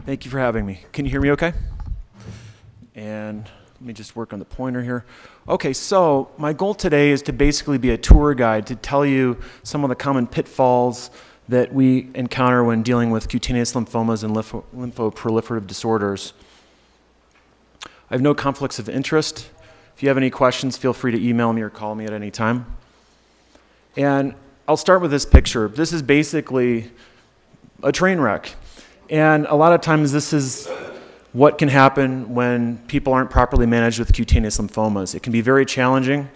Thank you for having me. Can you hear me okay? And let me just work on the pointer here. Okay, so my goal today is to basically be a tour guide to tell you some of the common pitfalls that we encounter when dealing with cutaneous lymphomas and lymphoproliferative disorders. I have no conflicts of interest. If you have any questions, feel free to email me or call me at any time. And I'll start with this picture. This is basically a train wreck. And a lot of times this is what can happen when people aren't properly managed with cutaneous lymphomas. It can be very challenging.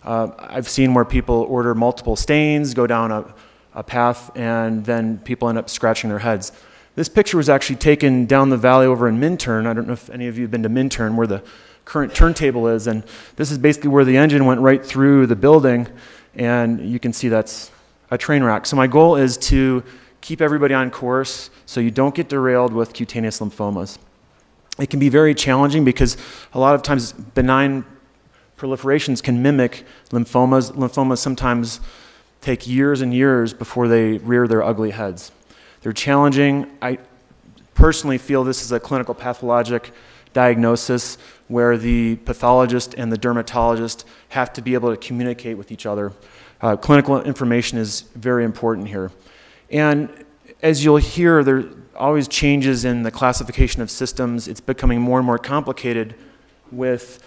I've seen where people order multiple stains, go down a path, and then people end up scratching their heads. This picture was actually taken down the valley over in Minturn. I don't know if any of you have been to Minturn, where the current turntable is, and this is basically where the engine went right through the building, and you can see that's a train wreck. So my goal is to keep everybody on course so you don't get derailed with cutaneous lymphomas. It can be very challenging because a lot of times benign proliferations can mimic lymphomas. Lymphomas sometimes take years and years before they rear their ugly heads. They're challenging. I personally feel this is a clinical pathologic diagnosis where the pathologist and the dermatologist have to be able to communicate with each other. Clinical information is very important here. And as you'll hear, there are always changes in the classification of systems. It's becoming more and more complicated with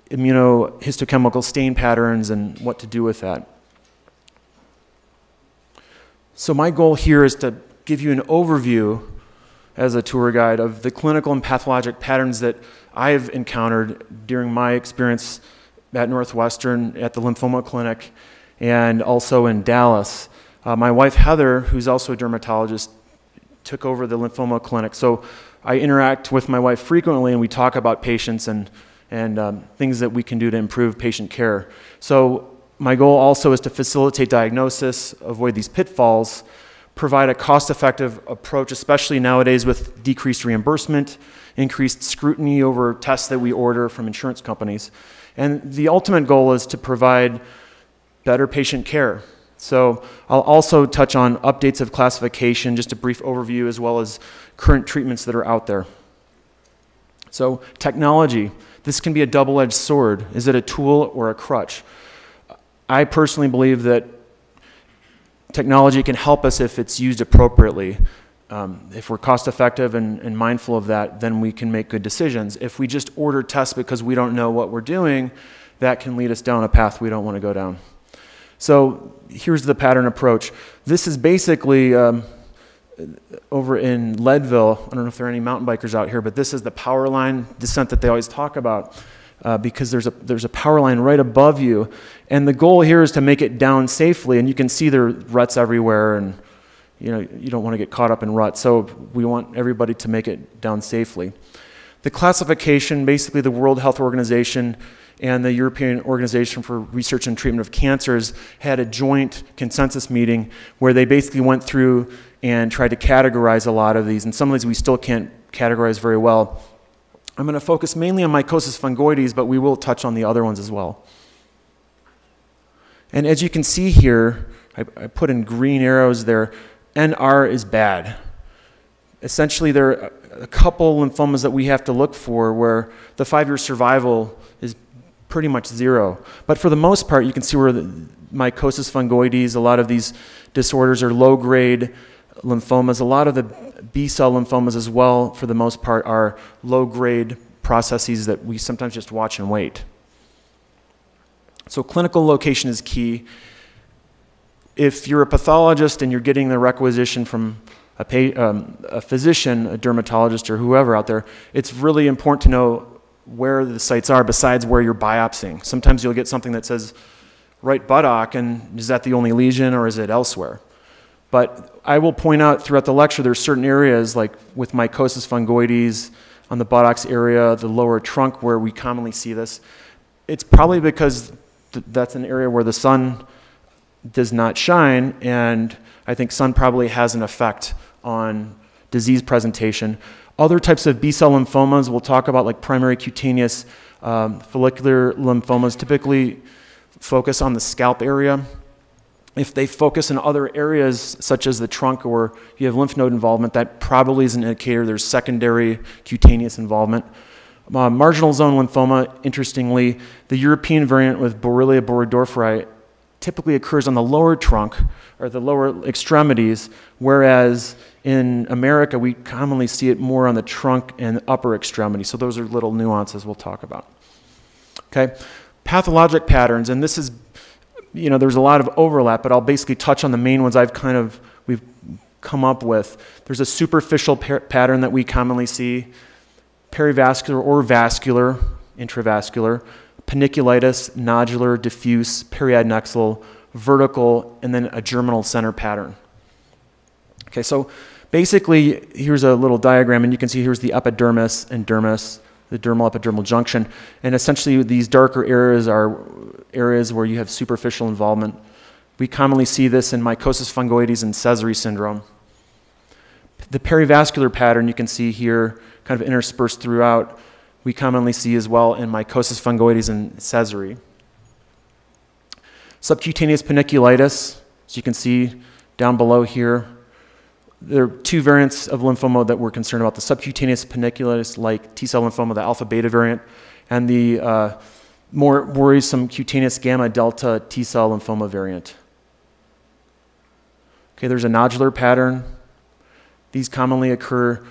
immunohistochemical stain patterns and what to do with that. So my goal here is to give you an overview as a tour guide of the clinical and pathologic patterns that I've encountered during my experience at Northwestern, at the lymphoma clinic, and also in Dallas. My wife, Heather, who's also a dermatologist, took over the lymphoma clinic. So I interact with my wife frequently, and we talk about patients and things that we can do to improve patient care. So my goal also is to facilitate diagnosis, avoid these pitfalls, provide a cost-effective approach, especially nowadays with decreased reimbursement, increased scrutiny over tests that we order from insurance companies. And the ultimate goal is to provide better patient care. So I'll also touch on updates of classification, just a brief overview, as well as current treatments that are out there. So technology, this can be a double-edged sword. Is it a tool or a crutch? I personally believe that technology can help us if it's used appropriately. If we're cost-effective and mindful of that, then we can make good decisions. If we just order tests because we don't know what we're doing, that can lead us down a path we don't want to go down. So here's the pattern approach. This is basically over in Leadville. I don't know if there are any mountain bikers out here, but this is the power line descent that they always talk about because there's a power line right above you. And the goal here is to make it down safely. And you can see there are ruts everywhere, and you don't want to get caught up in ruts. So we want everybody to make it down safely. The classification, basically the World Health Organization and the European Organization for Research and Treatment of Cancers had a joint consensus meeting where they basically went through and tried to categorize a lot of these, and some of these we still can't categorize very well. I'm going to focus mainly on mycosis fungoides, but we will touch on the other ones as well. And as you can see here, I put in green arrows there, NR is bad. Essentially, there are a couple lymphomas that we have to look for where the 5-year survival is pretty much 0. But for the most part, you can see where the mycosis fungoides, a lot of these disorders are low-grade lymphomas. A lot of the B-cell lymphomas as well, for the most part, are low-grade processes that we sometimes just watch and wait. So clinical location is key. If you're a pathologist and you're getting the requisition from a physician, a dermatologist, or whoever out there, it's really important to know where the sites are besides where you're biopsying. Sometimes you'll get something that says right buttock, and is that the only lesion or is it elsewhere? But I will point out throughout the lecture there's certain areas like with mycosis fungoides on the buttocks area, the lower trunk where we commonly see this. It's probably because that's an area where the sun does not shine, and I think sun probably has an effect on disease presentation. Other types of B-cell lymphomas we'll talk about, like primary cutaneous follicular lymphomas, typically focus on the scalp area. If they focus in other areas, such as the trunk, or you have lymph node involvement, that probably is an indicator there's secondary cutaneous involvement. Marginal zone lymphoma, interestingly, the European variant with Borrelia burgdorferi typically occurs on the lower trunk, or the lower extremities, whereas in America, we commonly see it more on the trunk and upper extremity. So those are little nuances we'll talk about. Okay, pathologic patterns, and this is, there's a lot of overlap, but I'll basically touch on the main ones we've come up with. There's a superficial pattern that we commonly see, perivascular or vascular, intravascular, paniculitis, nodular, diffuse, periadnexal, vertical, and then a germinal center pattern. Okay, so basically, here's a little diagram, and you can see here's the epidermis and dermis, the dermal epidermal junction, and essentially these darker areas are areas where you have superficial involvement. We commonly see this in mycosis fungoides and Sézary syndrome. The perivascular pattern you can see here, kind of interspersed throughout, we commonly see as well in mycosis fungoides and Sézary. Subcutaneous paniculitis, as you can see down below here, there are two variants of lymphoma that we're concerned about, the subcutaneous paniculitis like T-cell lymphoma, the alpha-beta variant, and the more worrisome cutaneous gamma-delta T-cell lymphoma variant. Okay, there's a nodular pattern. These commonly occur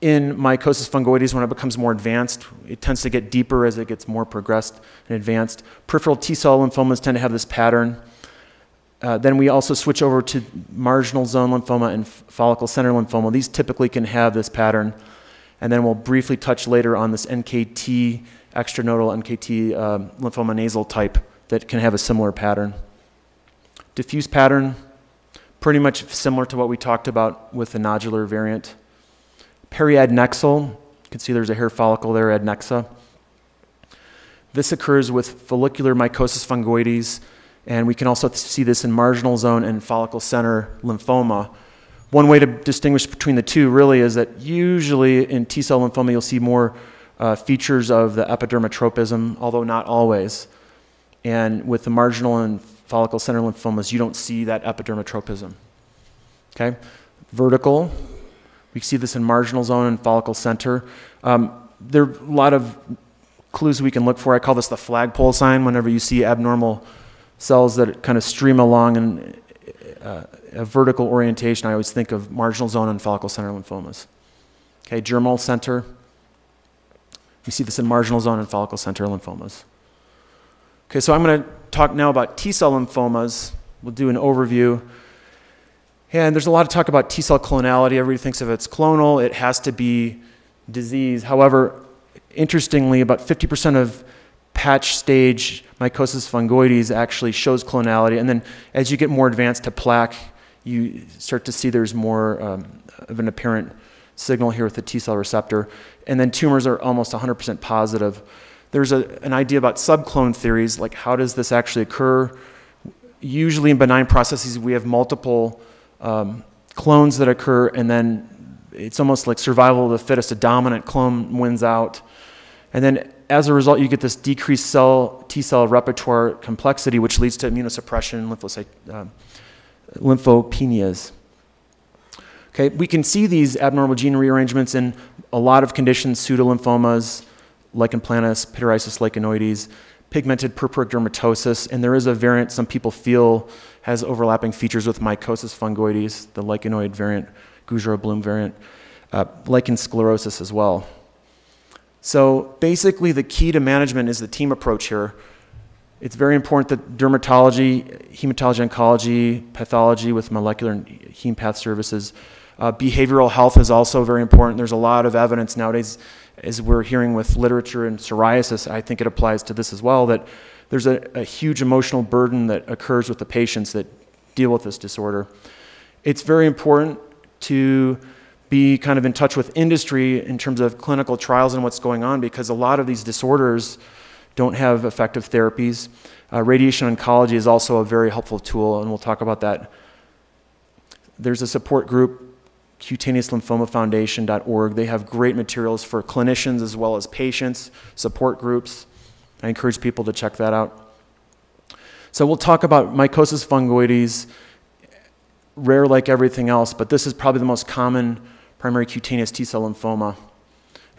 in mycosis fungoides when it becomes more advanced. It tends to get deeper as it gets more progressed and advanced. Peripheral T-cell lymphomas tend to have this pattern. Then we also switch over to marginal zone lymphoma and follicle center lymphoma. These typically can have this pattern. And then we'll briefly touch later on this NKT, extranodal NKT lymphoma nasal type that can have a similar pattern. Diffuse pattern, pretty much similar to what we talked about with the nodular variant. Periadnexal, you can see there's a hair follicle there, adnexa. This occurs with follicular mycosis fungoides, and we can also see this in marginal zone and follicle center lymphoma. One way to distinguish between the two really is that usually in T-cell lymphoma you'll see more features of the epidermotropism, although not always. And with the marginal and follicle center lymphomas, you don't see that epidermotropism. Okay? Vertical, we see this in marginal zone and follicle center. There are a lot of clues we can look for. I call this the flagpole sign. Whenever you see abnormal cells that kind of stream along in a vertical orientation, I always think of marginal zone and follicle center lymphomas. Okay, germinal center. We see this in marginal zone and follicle center lymphomas. Okay, so I'm going to talk now about T-cell lymphomas. We'll do an overview. And there's a lot of talk about T-cell clonality. Everybody thinks if it's clonal, it has to be disease. However, interestingly, about 50% of patch stage mycosis fungoides actually shows clonality. And then as you get more advanced to plaque, you start to see there's more of an apparent signal here with the T-cell receptor. And then tumors are almost 100% positive. There's an idea about subclone theories, like how does this actually occur? Usually in benign processes, we have multiple clones that occur, and then it's almost like survival of the fittest. A dominant clone wins out. And then as a result, you get this decreased T-cell repertoire complexity, which leads to immunosuppression, lymphopenias. Okay, we can see these abnormal gene rearrangements in a lot of conditions, pseudolymphomas, lichen planus, pityriasis lichenoides, pigmented purpuric dermatosis, and there is a variant some people feel has overlapping features with mycosis fungoides, the lichenoid variant, Gougerot-Bloom variant, lichen sclerosis as well. So basically the key to management is the team approach here. It's very important that dermatology, hematology oncology, pathology with molecular and heme path services, behavioral health is also very important. There's a lot of evidence nowadays, as we're hearing with literature in psoriasis, I think it applies to this as well, that there's a huge emotional burden that occurs with the patients that deal with this disorder. It's very important to be kind of in touch with industry in terms of clinical trials and what's going on, because a lot of these disorders don't have effective therapies. Radiation oncology is also a very helpful tool, and we'll talk about that. There's a support group, Cutaneous Lymphoma Foundation.org. They have great materials for clinicians as well as patients, support groups. I encourage people to check that out. So we'll talk about mycosis fungoides, rare like everything else, but this is probably the most common primary cutaneous T-cell lymphoma.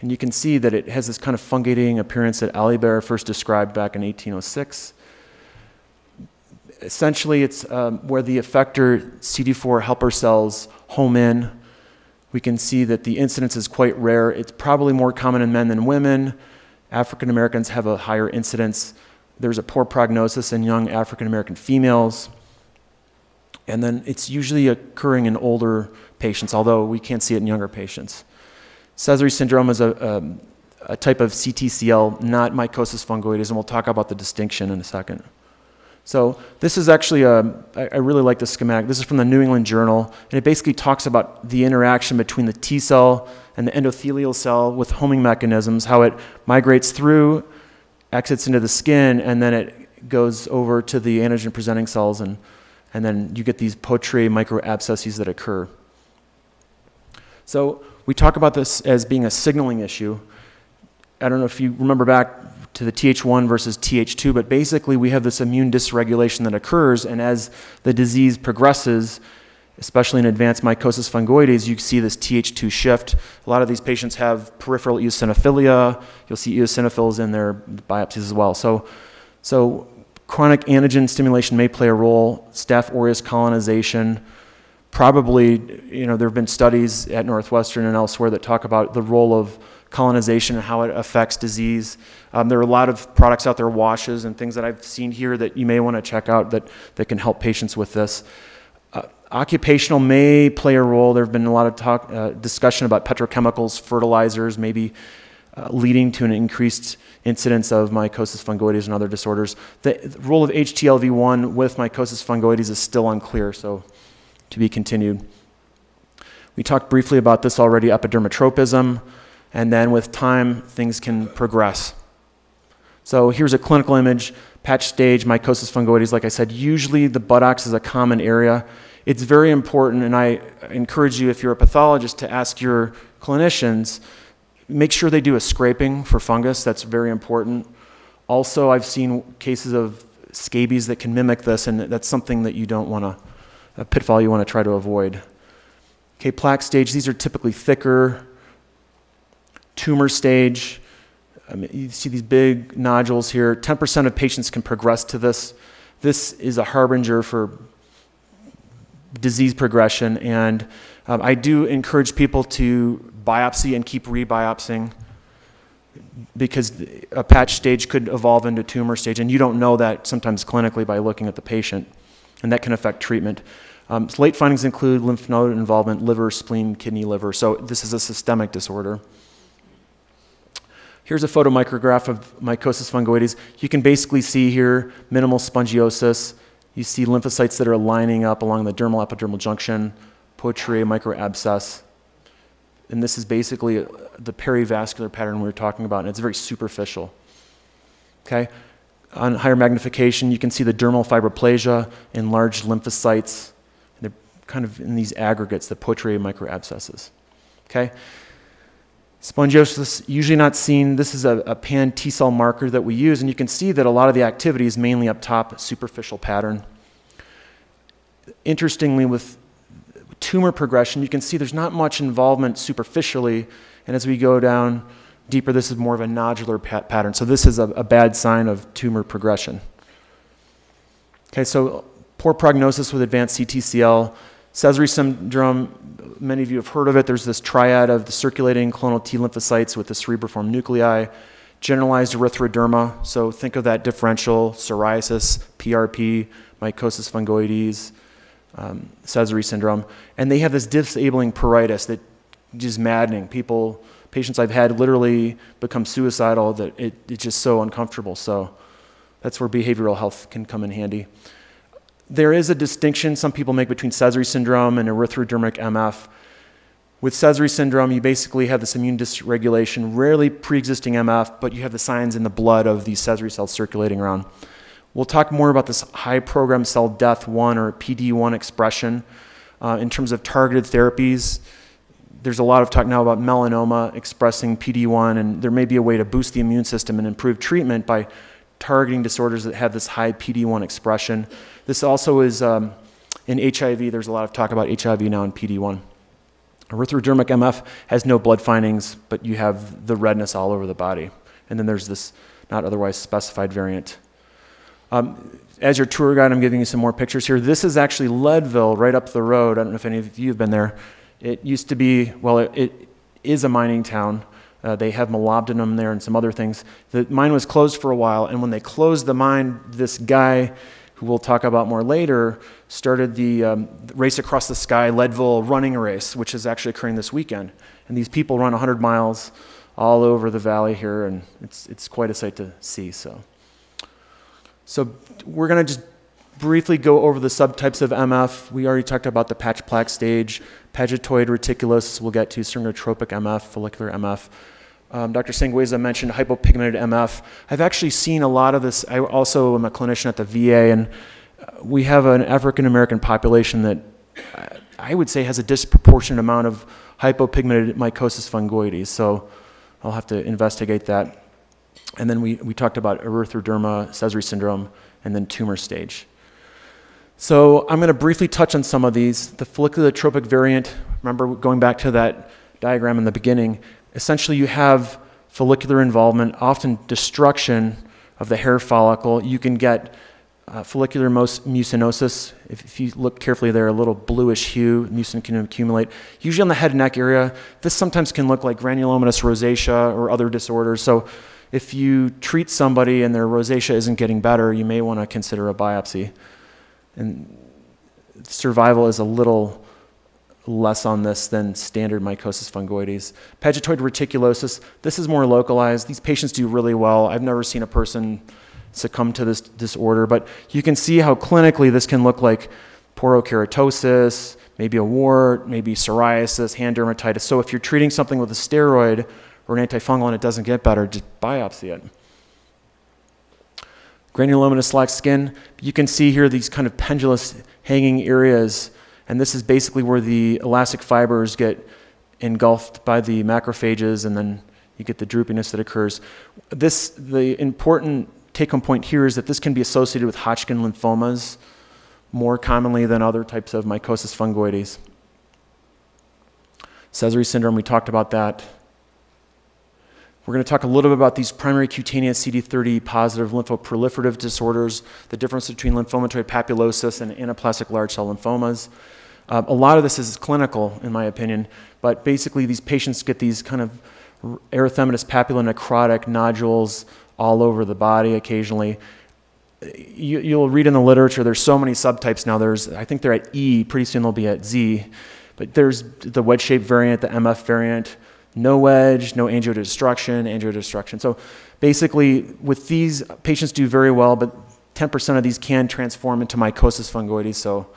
And you can see that it has this kind of fungating appearance that Alibert first described back in 1806. Essentially, it's where the effector CD4 helper cells home in. We can see that the incidence is quite rare. It's probably more common in men than women. African Americans have a higher incidence. There's a poor prognosis in young African American females. And then it's usually occurring in older patients, although we can't see it in younger patients. Sézary syndrome is a type of CTCL, not mycosis fungoides, and we'll talk about the distinction in a second. So this is actually I really like this schematic. This is from the New England Journal, and it basically talks about the interaction between the T cell and the endothelial cell with homing mechanisms, how it migrates through, exits into the skin, and then it goes over to the antigen-presenting cells, and then you get these Poitiers microabscesses that occur. So we talk about this as being a signaling issue. I don't know if you remember back to the Th1 versus Th2, but basically we have this immune dysregulation that occurs, and as the disease progresses, especially in advanced mycosis fungoides, you see this Th2 shift. A lot of these patients have peripheral eosinophilia. You'll see eosinophils in their biopsies as well. So chronic antigen stimulation may play a role. Staph aureus colonization. Probably, there have been studies at Northwestern and elsewhere that talk about the role of colonization and how it affects disease. There are a lot of products out there, washes and things that I've seen here that you may want to check out that can help patients with this. Occupational may play a role. There have been a lot of discussion about petrochemicals, fertilizers, maybe leading to an increased incidence of mycosis fungoides and other disorders. The role of HTLV1 with mycosis fungoides is still unclear, so to be continued. We talked briefly about this already, epidermotropism, and then with time, things can progress. So here's a clinical image, patch stage mycosis fungoides. Like I said, usually the buttocks is a common area. It's very important, and I encourage you, if you're a pathologist, to ask your clinicians, make sure they do a scraping for fungus. That's very important. Also, I've seen cases of scabies that can mimic this, and that's something that you don't want to, a pitfall you want to try to avoid. Okay, plaque stage, these are typically thicker. Tumor stage, you see these big nodules here. 10% of patients can progress to this. This is a harbinger for disease progression, and I do encourage people to biopsy and keep rebiopsying, because a patch stage could evolve into tumor stage, and you don't know that sometimes clinically by looking at the patient, and that can affect treatment. Late findings include lymph node involvement, liver, spleen, kidney, liver, so this is a systemic disorder. Here's a photomicrograph of mycosis fungoides. You can basically see here minimal spongiosis. You see lymphocytes that are lining up along the dermal epidermal junction, Poitiers microabscess. And this is basically the perivascular pattern we were talking about, and it's very superficial. Okay? On higher magnification, you can see the dermal fibroplasia, enlarged lymphocytes. They're kind of in these aggregates, the Poitiers microabscesses. Okay? Spongiosis, usually not seen. This is a pan T-cell marker that we use, and you can see that a lot of the activity is mainly up top, superficial pattern. Interestingly, with tumor progression, you can see there's not much involvement superficially, and as we go down deeper, this is more of a nodular pattern. So this is a bad sign of tumor progression. Okay, so poor prognosis with advanced CTCL. Sézary syndrome, many of you have heard of it. There's this triad of the circulating clonal T lymphocytes with the cerebriform nuclei, generalized erythroderma, so think of that differential, psoriasis, PRP, mycosis fungoides, Sézary syndrome, and they have this disabling pruritus that is maddening. Patients I've had literally become suicidal, that it's just so uncomfortable, so that's where behavioral health can come in handy. There is a distinction some people make between Sézary syndrome and erythrodermic MF. With Sézary syndrome, you basically have this immune dysregulation, rarely pre-existing MF, but you have the signs in the blood of these Sézary cells circulating around. We'll talk more about this high programmed cell death 1 or PD1 expression. In terms of targeted therapies, there's a lot of talk now about melanoma expressing PD1, and there may be a way to boost the immune system and improve treatment by targeting disorders that have this high PD-1 expression. This also is in HIV. There's a lot of talk about HIV now in PD-1. Erythrodermic MF has no blood findings, but you have the redness all over the body. And then there's this not otherwise specified variant. As your tour guide, I'm giving you some more pictures here. This is actually Leadville, right up the road. I don't know if any of you have been there. It used to be, well, it is a mining town. They have molybdenum there and some other things. The mine was closed for a while, and when they closed the mine, this guy, who we'll talk about more later, started the Race Across the Sky Leadville running race, which is actually occurring this weekend. And these people run 100 miles all over the valley here, and it's quite a sight to see. So we're going to just briefly go over the subtypes of MF. We already talked about the patch plaque stage, pagetoid reticulosis, we'll get to Dermatopathologic MF, follicular MF. Dr. Sangueza mentioned hypopigmented MF. I've actually seen a lot of this. I also am a clinician at the VA, and we have an African-American population that I would say has a disproportionate amount of hypopigmented mycosis fungoides, so I'll have to investigate that. And then we talked about erythroderma, Sézary syndrome, and then tumor stage. So I'm going to briefly touch on some of these. The folliculotropic variant, remember going back to that diagram in the beginning, essentially you have follicular involvement, often destruction of the hair follicle. You can get follicular mucinosis. If you look carefully there, a little bluish hue, mucin can accumulate. Usually on the head and neck area, this sometimes can look like granulomatous rosacea or other disorders. So if you treat somebody and their rosacea isn't getting better, you may want to consider a biopsy. And survival is a little less on this than standard mycosis fungoides. Pagetoid reticulosis, this is more localized. These patients do really well. I've never seen a person succumb to this disorder, but you can see how clinically this can look like porokeratosis, maybe a wart, maybe psoriasis, hand dermatitis. So if you're treating something with a steroid or an antifungal and it doesn't get better, just biopsy it. Granulomatous slack skin, you can see here these kind of pendulous hanging areas, and this is basically where the elastic fibers get engulfed by the macrophages, and then you get the droopiness that occurs. The important take-home point here is that this can be associated with Hodgkin lymphomas more commonly than other types of mycosis fungoides. Sézary syndrome, we talked about that. We're going to talk a little bit about these primary cutaneous CD30 positive lymphoproliferative disorders, the difference between lymphomatoid papulosis and anaplastic large cell lymphomas. A lot of this is clinical, in my opinion, but basically these patients get these kind of erythematous papulonecrotic nodules all over the body occasionally. You'll read in the literature, there's so many subtypes now. I think they're at E, pretty soon they'll be at Z. But there's the wedge-shaped variant, the MF variant, no wedge, no angiodestruction. So basically, with these, patients do very well, but 10% of these can transform into mycosis fungoides, so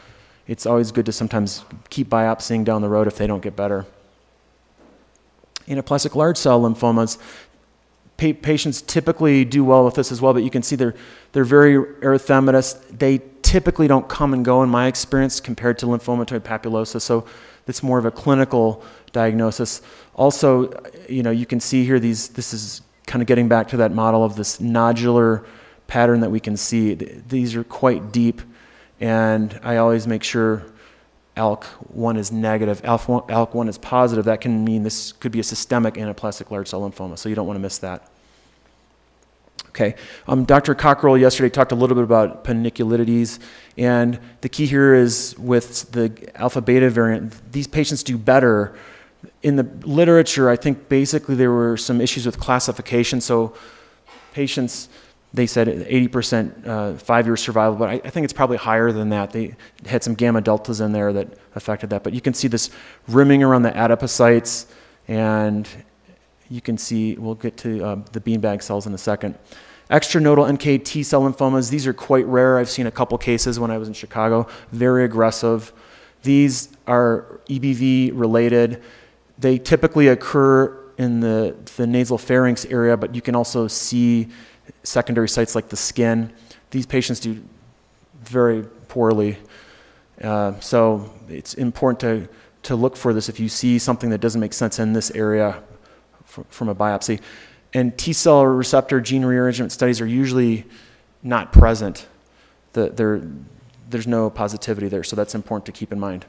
it's always good to sometimes keep biopsying down the road if they don't get better. Anaplastic large cell lymphomas, patients typically do well with this as well, but you can see they're very erythematous. They typically don't come and go in my experience compared to lymphomatoid papulosis, so it's more of a clinical diagnosis. Also, you can see here this is kind of getting back to that model of this nodular pattern that we can see. These are quite deep, and I always make sure ALK1 is negative, ALK1 is positive. That can mean this could be a systemic anaplastic large cell lymphoma, so you don't want to miss that. Okay, Dr. Cockrell yesterday talked a little bit about paniculitides, and the key here is with the alpha-beta variant, these patients do better. In the literature, I think basically there were some issues with classification, so patients, they said 80% 5-year survival, but I think it's probably higher than that. They had some gamma deltas in there that affected that, but you can see this rimming around the adipocytes, and you can see, we'll get to the beanbag cells in a second. Extranodal NK T-cell lymphomas, these are quite rare. I've seen a couple cases when I was in Chicago, very aggressive. These are EBV related. They typically occur in the nasal pharynx area, but you can also see secondary sites like the skin. These patients do very poorly. So it's important to look for this if you see something that doesn't make sense in this area from a biopsy. And T-cell receptor gene rearrangement studies are usually not present. There's no positivity there, so that's important to keep in mind.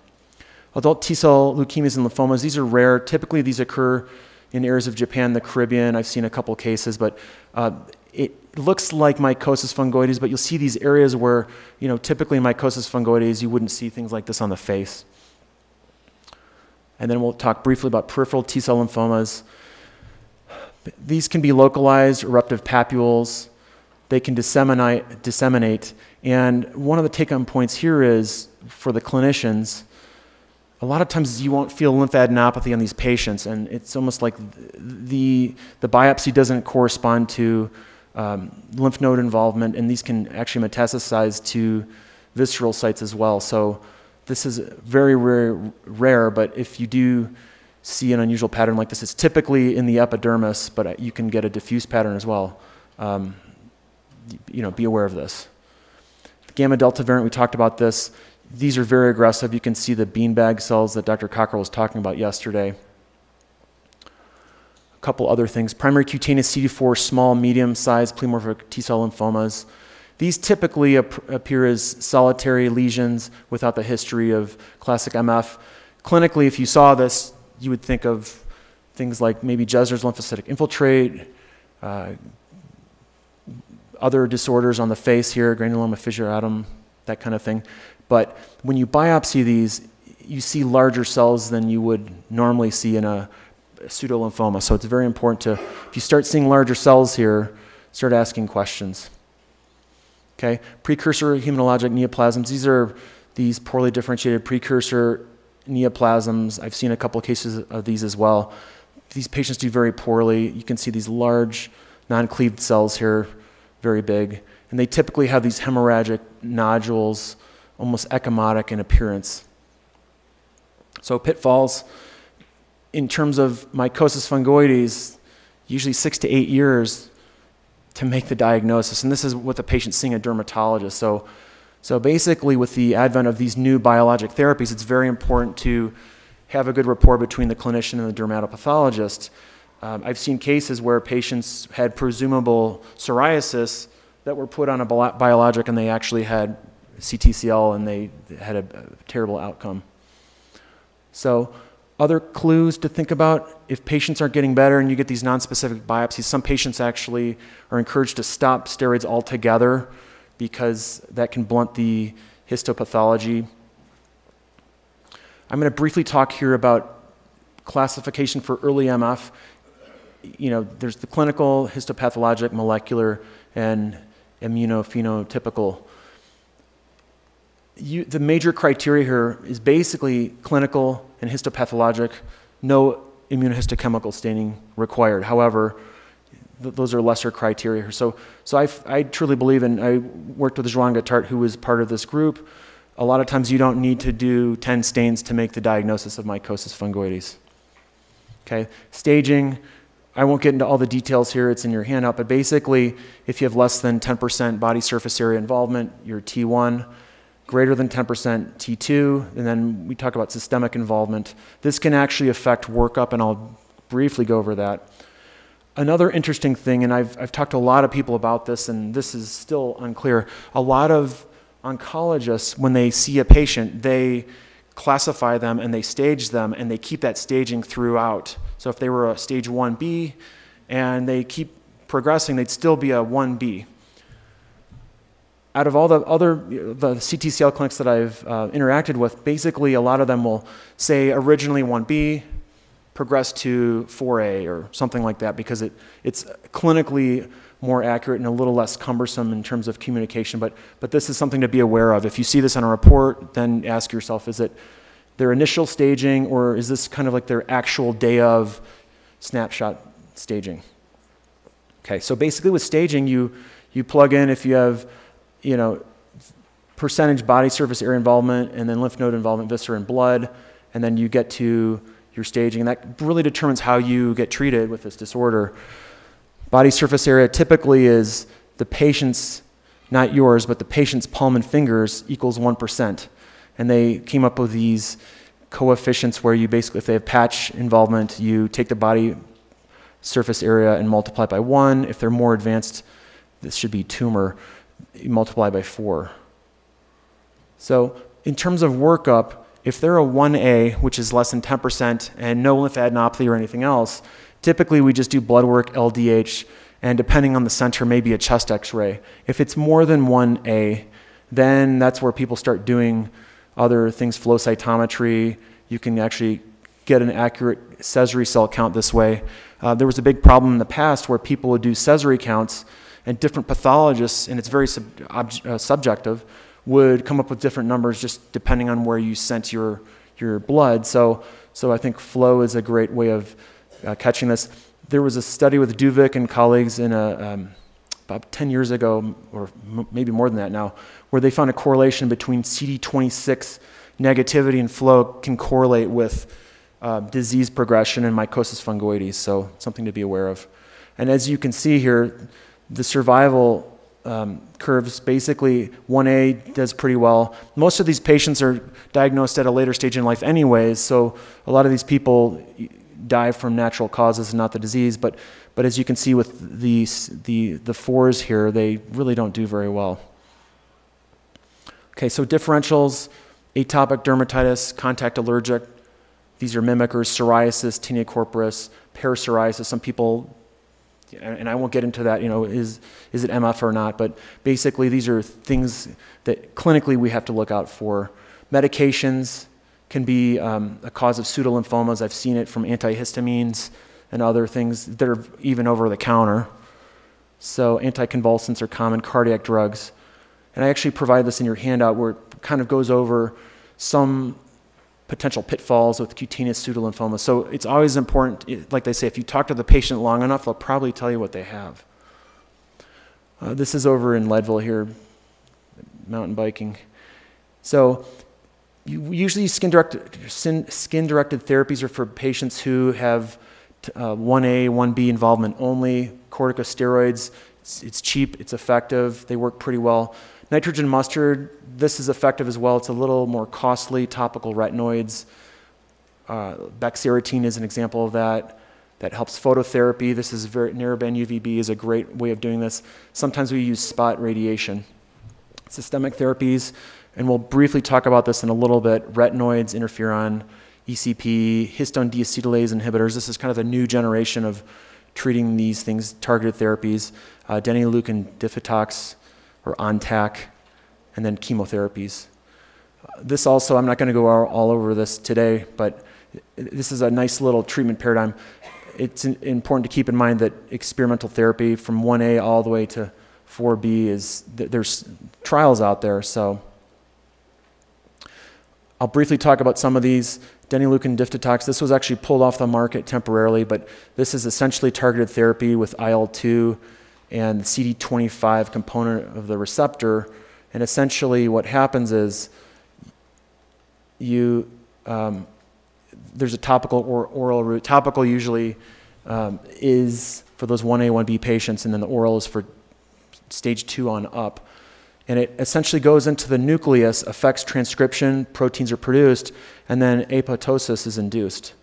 Adult T-cell leukemias and lymphomas, these are rare. Typically, these occur in areas of Japan, the Caribbean. I've seen a couple cases, but it looks like mycosis fungoides, but you'll see these areas where, typically in mycosis fungoides, you wouldn't see things like this on the face. And then we'll talk briefly about peripheral T-cell lymphomas. These can be localized eruptive papules. They can disseminate. And one of the take-home points here is, for the clinicians, a lot of times you won't feel lymphadenopathy on these patients, and it's almost like the biopsy doesn't correspond to lymph node involvement, and these can actually metastasize to visceral sites as well. So this is very rare, but if you do see an unusual pattern like this, it's typically in the epidermis, but you can get a diffuse pattern as well. Be aware of this. The gamma delta variant, we talked about this. These are very aggressive. You can see the beanbag cells that Dr. Cockrell was talking about yesterday. A couple other things. Primary cutaneous CD4, small, medium-sized pleomorphic T-cell lymphomas. These typically appear as solitary lesions without the history of classic MF. Clinically, if you saw this, you would think of things like maybe Jesner's lymphocytic infiltrate, other disorders on the face here, granuloma fissuratum, that kind of thing. But when you biopsy these, you see larger cells than you would normally see in a pseudolymphoma. So it's very important to, if you start seeing larger cells here, start asking questions. Okay, precursor hematologic neoplasms. These are these poorly differentiated precursor neoplasms. I've seen a couple of cases of these as well. These patients do very poorly. You can see these large non-cleaved cells here, very big. And they typically have these hemorrhagic nodules, almost ecchymotic in appearance. So pitfalls, in terms of mycosis fungoides, usually 6 to 8 years to make the diagnosis. And this is what the patient's seeing a dermatologist. So basically, with the advent of these new biologic therapies, it's very important to have a good rapport between the clinician and the dermatopathologist. I've seen cases where patients had presumable psoriasis that were put on a biologic and they actually had CTCL and they had a terrible outcome. So other clues to think about, if patients aren't getting better and you get these nonspecific biopsies, some patients actually are encouraged to stop steroids altogether because that can blunt the histopathology. I'm going to briefly talk here about classification for early MF. There's the clinical, histopathologic, molecular, and immunophenotypical. The major criteria here is basically clinical and histopathologic, no immunohistochemical staining required. However, those are lesser criteria. So I truly believe, and I worked with Joan Guittart, who was part of this group. A lot of times you don't need to do 10 stains to make the diagnosis of mycosis fungoides. Okay, staging, I won't get into all the details here, it's in your handout, but basically, if you have less than 10% body surface area involvement, you're T1, greater than 10% T2, and then we talk about systemic involvement. This can actually affect workup, and I'll briefly go over that. Another interesting thing, and I've talked to a lot of people about this, and this is still unclear, a lot of oncologists, when they see a patient, they classify them and they stage them, and they keep that staging throughout. So if they were a stage 1B and they keep progressing, they'd still be a 1B. Out of all the CTCL clinics that I've interacted with, basically a lot of them will say originally 1B, progress to 4A or something like that, because it's clinically more accurate and a little less cumbersome in terms of communication. But this is something to be aware of. If you see this on a report, then ask yourself, is it their initial staging, or is this kind of like their actual day of snapshot staging? Okay, so basically with staging, you plug in if you have, percentage body surface area involvement, and then lymph node involvement, viscera, and blood, and then you get to your staging, and that really determines how you get treated with this disorder. Body surface area typically is the patient's, not yours, but the patient's palm and fingers equals 1%. And they came up with these coefficients where you basically, if they have patch involvement, you take the body surface area and multiply by 1. If they're more advanced, this should be tumor, you multiply by 4. So in terms of workup, if they're a 1A, which is less than 10%, and no lymphadenopathy or anything else, typically we just do blood work, LDH, and depending on the center, maybe a chest x-ray. If it's more than 1A, then that's where people start doing other things, flow cytometry. You can actually get an accurate Sézary cell count this way. There was a big problem in the past where people would do Sézary counts, and different pathologists, and it's very subjective, would come up with different numbers just depending on where you sent your blood. So I think flow is a great way of catching this. There was a study with Duvik and colleagues in about 10 years ago, or maybe more than that now, where they found a correlation between CD26 negativity and flow can correlate with disease progression and mycosis fungoides, so something to be aware of. And as you can see here, the survival curves, basically 1A does pretty well. Most of these patients are diagnosed at a later stage in life anyways, so a lot of these people die from natural causes and not the disease, but as you can see with the 4s here, they really don't do very well. Okay, so differentials, atopic dermatitis, contact allergic, these are mimickers, psoriasis, tinea corporis, parapsoriasis. Some people, and I won't get into that, you know, is it MF or not, but basically these are things that clinically we have to look out for. Medications can be a cause of pseudolymphomas. I've seen it from antihistamines and other things that are even over the counter. So anticonvulsants are common, cardiac drugs. And I actually provide this in your handout where it kind of goes over some potential pitfalls with cutaneous pseudolymphomas. So it's always important, like they say, if you talk to the patient long enough, they'll probably tell you what they have. This is over in Leadville here, mountain biking. So usually skin-directed therapies are for patients who have 1A, 1B involvement only. Corticosteroids, it's cheap, it's effective, they work pretty well. Nitrogen mustard, this is effective as well. It's a little more costly. Topical retinoids. Bexarotene is an example of that. That helps phototherapy. This is narrowband UVB is a great way of doing this. Sometimes we use spot radiation. Systemic therapies, and we'll briefly talk about this in a little bit. Retinoids, interferon, ECP, histone deacetylase inhibitors. This is kind of the new generation of treating these things, targeted therapies. Denileukin difitox, or ONTAC, and then chemotherapies. This also, I'm not going to go all over this today, but this is a nice little treatment paradigm. It's important to keep in mind that experimental therapy from 1A all the way to 4B there's trials out there, so I'll briefly talk about some of these. Denileukin difitox, this was actually pulled off the market temporarily, but this is essentially targeted therapy with IL-2 and the CD25 component of the receptor. And essentially what happens is there's a topical or oral route. Topical usually is for those 1A, 1B patients, and then the oral is for stage 2 on up. And it essentially goes into the nucleus, affects transcription, proteins are produced, and then apoptosis is induced.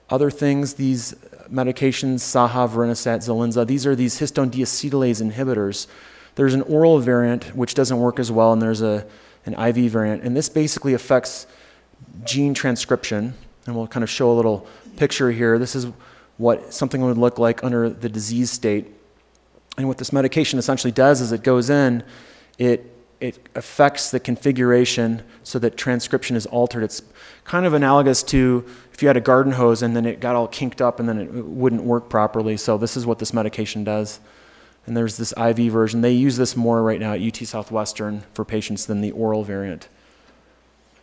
Other things, these medications, Saha, Vorinostat, Zolinza, these are these histone deacetylase inhibitors. There's an oral variant which doesn't work as well, and there's an IV variant. And this basically affects gene transcription. And we'll kind of show a little picture here. This is what something would look like under the disease state. And what this medication essentially does is it goes in, it affects the configuration so that transcription is altered. It's kind of analogous to if you had a garden hose and then it got all kinked up and then it wouldn't work properly. So this is what this medication does. And there's this IV version. They use this more right now at UT Southwestern for patients than the oral variant.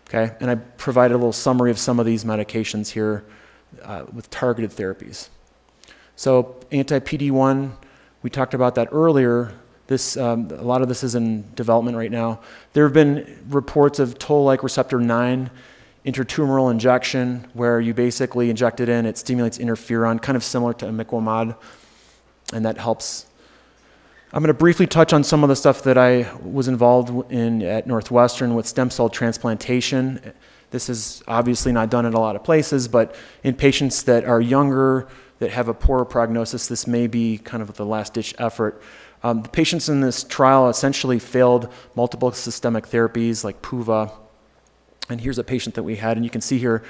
Okay, and I provided a little summary of some of these medications here with targeted therapies. So anti-PD-1, we talked about that earlier. This, a lot of this is in development right now. There have been reports of toll-like receptor 9 intratumoral injection where you basically inject it in, it stimulates interferon, kind of similar to imiquimod, and that helps. I'm going to briefly touch on some of the stuff that I was involved in at Northwestern with stem cell transplantation. This is obviously not done in a lot of places, but in patients that are younger, that have a poor prognosis, this may be kind of the last-ditch effort. The patients in this trial essentially failed multiple systemic therapies like PUVA. And here's a patient that we had, and you can see here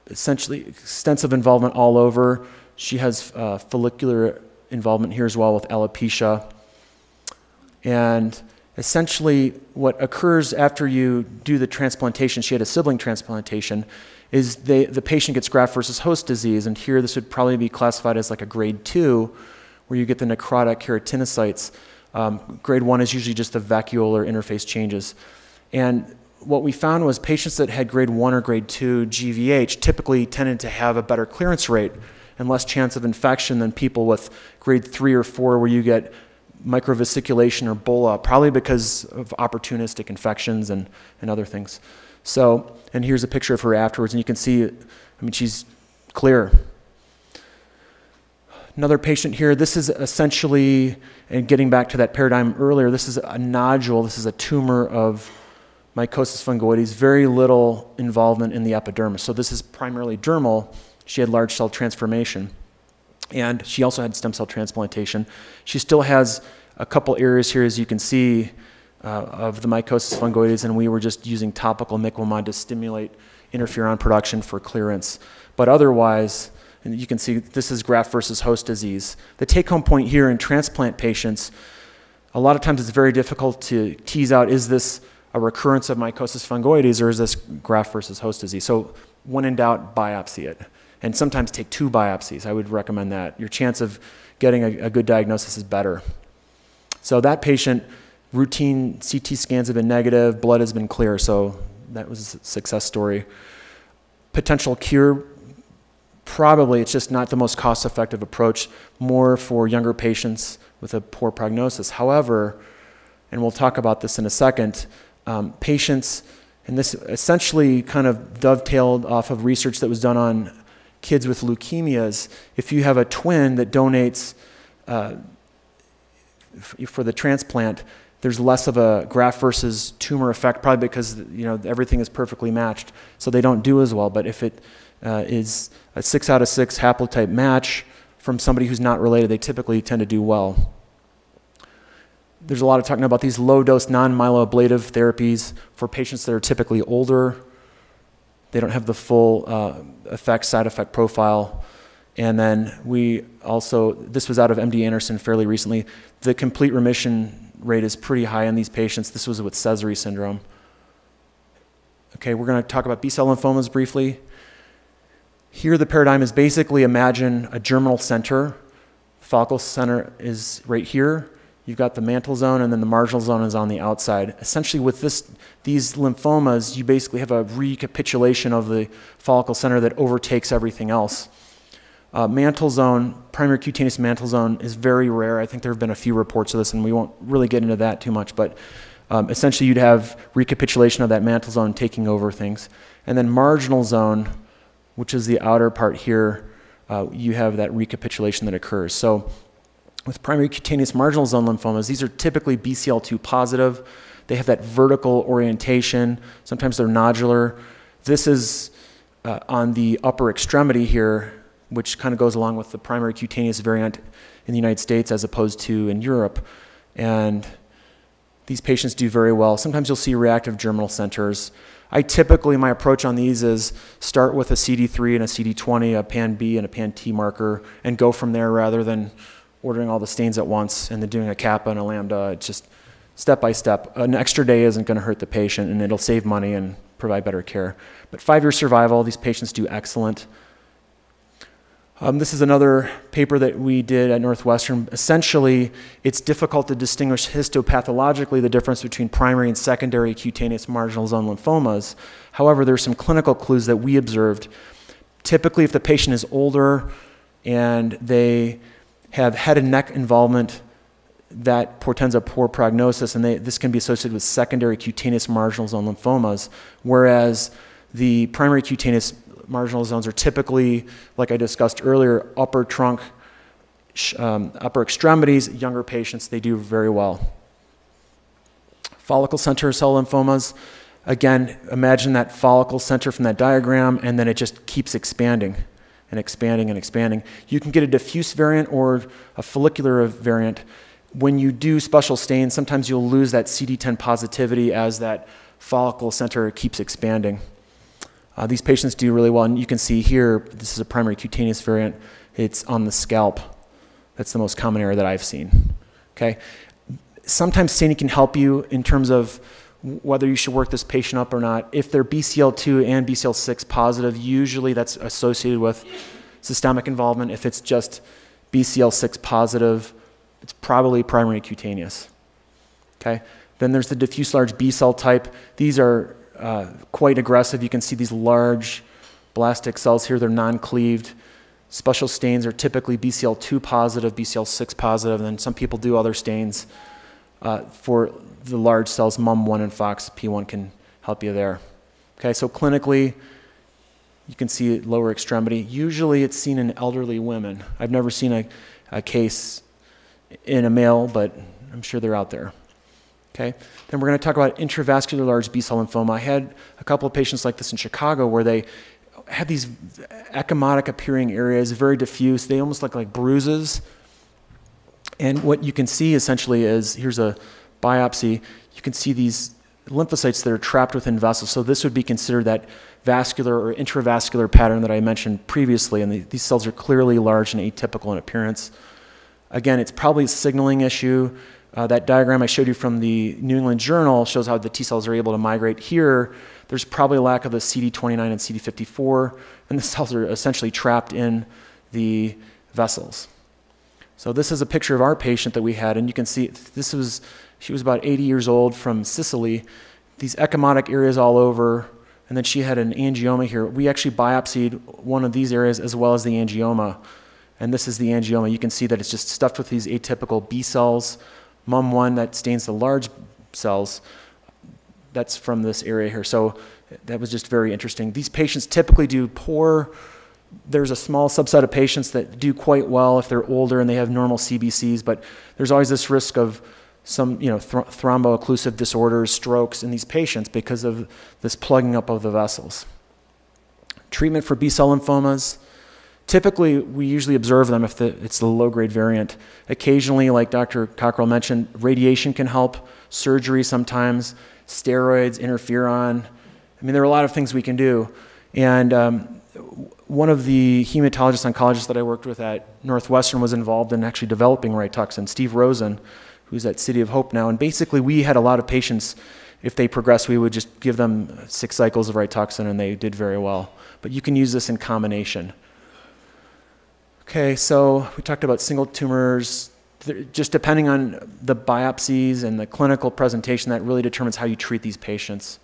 essentially extensive involvement all over. She has follicular involvement here as well with alopecia. And essentially what occurs after you do the transplantation, she had a sibling transplantation, is the patient gets graft versus host disease. And here this would probably be classified as like a grade 2, where you get the necrotic keratinocytes. Grade 1 is usually just the vacuolar interface changes. And what we found was patients that had grade 1 or grade 2 GVH typically tended to have a better clearance rate and less chance of infection than people with grade 3 or 4 where you get microvesiculation or bulla, probably because of opportunistic infections and other things. So, and here's a picture of her afterwards, and you can see, I mean, she's clear. Another patient here, this is essentially, and getting back to that paradigm earlier, this is a nodule, this is a tumor of mycosis fungoides, very little involvement in the epidermis. So this is primarily dermal. She had large cell transformation. And she also had stem cell transplantation. She still has a couple areas here, as you can see, of the mycosis fungoides, and we were just using topical imiquimod to stimulate interferon production for clearance. But otherwise, and you can see this is graft versus host disease. The take-home point here in transplant patients, a lot of times it's very difficult to tease out, is this a recurrence of mycosis fungoides or is this graft versus host disease? So when in doubt, biopsy it. And sometimes take 2 biopsies. I would recommend that. Your chance of getting a good diagnosis is better. So that patient, routine CT scans have been negative, blood has been clear, so that was a success story. Potential cure, probably it's just not the most cost-effective approach, more for younger patients with a poor prognosis. However, and we'll talk about this in a second, patients, and this essentially kind of dovetailed off of research that was done on kids with leukemias. If you have a twin that donates for the transplant, there's less of a graft versus tumor effect, probably because everything is perfectly matched, so they don't do as well. But if it is a 6 out of 6 haplotype match from somebody who's not related, they typically tend to do well. There's a lot of talking about these low-dose non-myeloablative therapies for patients that are typically older. They don't have the full side effect profile. And then we also, this was out of MD Anderson fairly recently, the complete remission rate is pretty high in these patients. This was with Sézary syndrome. Okay, we're going to talk about B-cell lymphomas briefly. Here the paradigm is basically imagine a germinal center. Follicle center is right here. You've got the mantle zone, and then the marginal zone is on the outside. Essentially, with these lymphomas, you basically have a recapitulation of the follicle center that overtakes everything else. Mantle zone, primary cutaneous mantle zone, is very rare. I think there have been a few reports of this, and we won't really get into that too much, but essentially you'd have recapitulation of that mantle zone taking over things. And then marginal zone, which is the outer part here, you have that recapitulation that occurs. So with primary cutaneous marginal zone lymphomas, these are typically BCL2 positive. They have that vertical orientation. Sometimes they're nodular. This is on the upper extremity here, which kind of goes along with the primary cutaneous variant in the United States as opposed to in Europe. And these patients do very well. Sometimes you'll see reactive germinal centers. I typically, my approach on these is start with a CD3 and a CD20, a PAN-B and a PAN-T marker, and go from there rather than ordering all the stains at once and then doing a kappa and a lambda. It's just step by step. An extra day isn't going to hurt the patient, and it'll save money and provide better care. But 5-year survival, these patients do excellent. This is another paper that we did at Northwestern. Essentially, it's difficult to distinguish histopathologically the difference between primary and secondary cutaneous marginal zone lymphomas. However, there are some clinical clues that we observed. Typically, if the patient is older and they have head and neck involvement, that portends a poor prognosis, and this can be associated with secondary cutaneous marginal zone lymphomas, whereas the primary cutaneous marginal zones are typically, like I discussed earlier, upper trunk, upper extremities, younger patients, they do very well. Follicle center cell lymphomas, again, imagine that follicle center from that diagram, and then it just keeps expanding. and expanding and expanding. You can get a diffuse variant or a follicular variant. When you do special stains, sometimes you'll lose that CD10 positivity as that follicle center keeps expanding. These patients do really well, and you can see here, this is a primary cutaneous variant. It's on the scalp. That's the most common area that I've seen. Okay? Sometimes staining can help you in terms of whether you should work this patient up or not. If they're BCL2 and BCL6 positive, usually that's associated with systemic involvement. If it's just BCL6 positive, it's probably primary cutaneous. Okay? Then there's the diffuse large B cell type. These are quite aggressive. You can see these large blastic cells here. They're non-cleaved. Special stains are typically BCL2 positive, BCL6 positive, and then some people do other stains for the large cells. MUM1 and FOXP1 can help you there. Okay, so clinically, you can see it lower extremity. Usually it's seen in elderly women. I've never seen a case in a male, but I'm sure they're out there. Okay. Then we're going to talk about intravascular large B-cell lymphoma. I had a couple of patients like this in Chicago where they had these ecchymotic appearing areas, very diffuse. They almost look like bruises. And what you can see essentially is, here's a biopsy. You can see these lymphocytes that are trapped within vessels. So this would be considered that vascular or intravascular pattern that I mentioned previously. And these cells are clearly large and atypical in appearance. Again, it's probably a signaling issue. That diagram I showed you from the New England Journal shows how the T cells are able to migrate. Here, there's probably a lack of the CD29 and CD54, and the cells are essentially trapped in the vessels. So this is a picture of our patient that we had, and you can see she was about 80 years old from Sicily. These ecchymotic areas all over, and then she had an angioma here. We actually biopsied one of these areas as well as the angioma, and this is the angioma. You can see that it's just stuffed with these atypical B cells. MUM1 that stains the large cells, that's from this area here. So that was just very interesting. These patients typically do poor. There's a small subset of patients that do quite well if they're older and they have normal CBCs, but there's always this risk of some thromboocclusive disorders, strokes in these patients because of this plugging up of the vessels. Treatment for B-cell lymphomas. Typically, we usually observe them if it's the low-grade variant. Occasionally, like Dr. Cockrell mentioned, radiation can help, surgery sometimes, steroids, interferon. I mean, there are a lot of things we can do. And one of the hematologist oncologists that I worked with at Northwestern was involved in actually developing Rituxan, Steve Rosen, who's at City of Hope now. And basically, we had a lot of patients, if they progressed, we would just give them 6 cycles of Rituxan, and they did very well. But you can use this in combination. Okay, so we talked about single tumors. Just depending on the biopsies and the clinical presentation, that really determines how you treat these patients.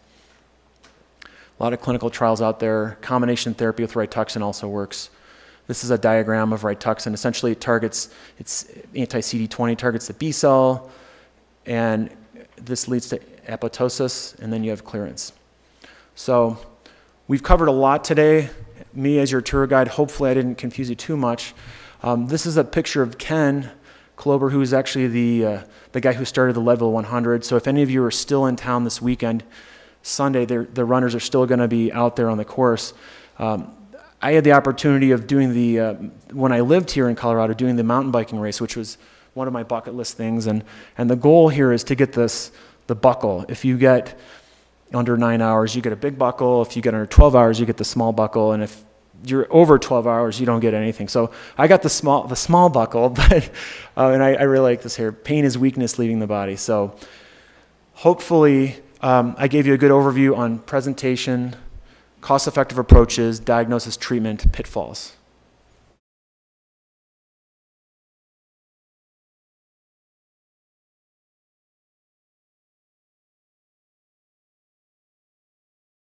A lot of clinical trials out there. Combination therapy with Rituxan also works. This is a diagram of Rituxan. Essentially, it targets, it's anti-CD20, targets the B cell, and this leads to apoptosis, and then you have clearance. So we've covered a lot today. Me as your tour guide, hopefully I didn't confuse you too much. This is a picture of Ken Klober, who is actually the guy who started the Leadville 100. So if any of you are still in town this weekend, Sunday, the runners are still going to be out there on the course. I had the opportunity of doing when I lived here in Colorado, doing the mountain biking race, which was one of my bucket list things. And the goal here is to get the buckle. If you get under 9 hours, you get a big buckle. If you get under 12 hours, you get the small buckle. And if you're over 12 hours, you don't get anything. So I got the small buckle, but and I really like this here. Pain is weakness leaving the body. So hopefully I gave you a good overview on presentation, cost-effective approaches, diagnosis, treatment, pitfalls.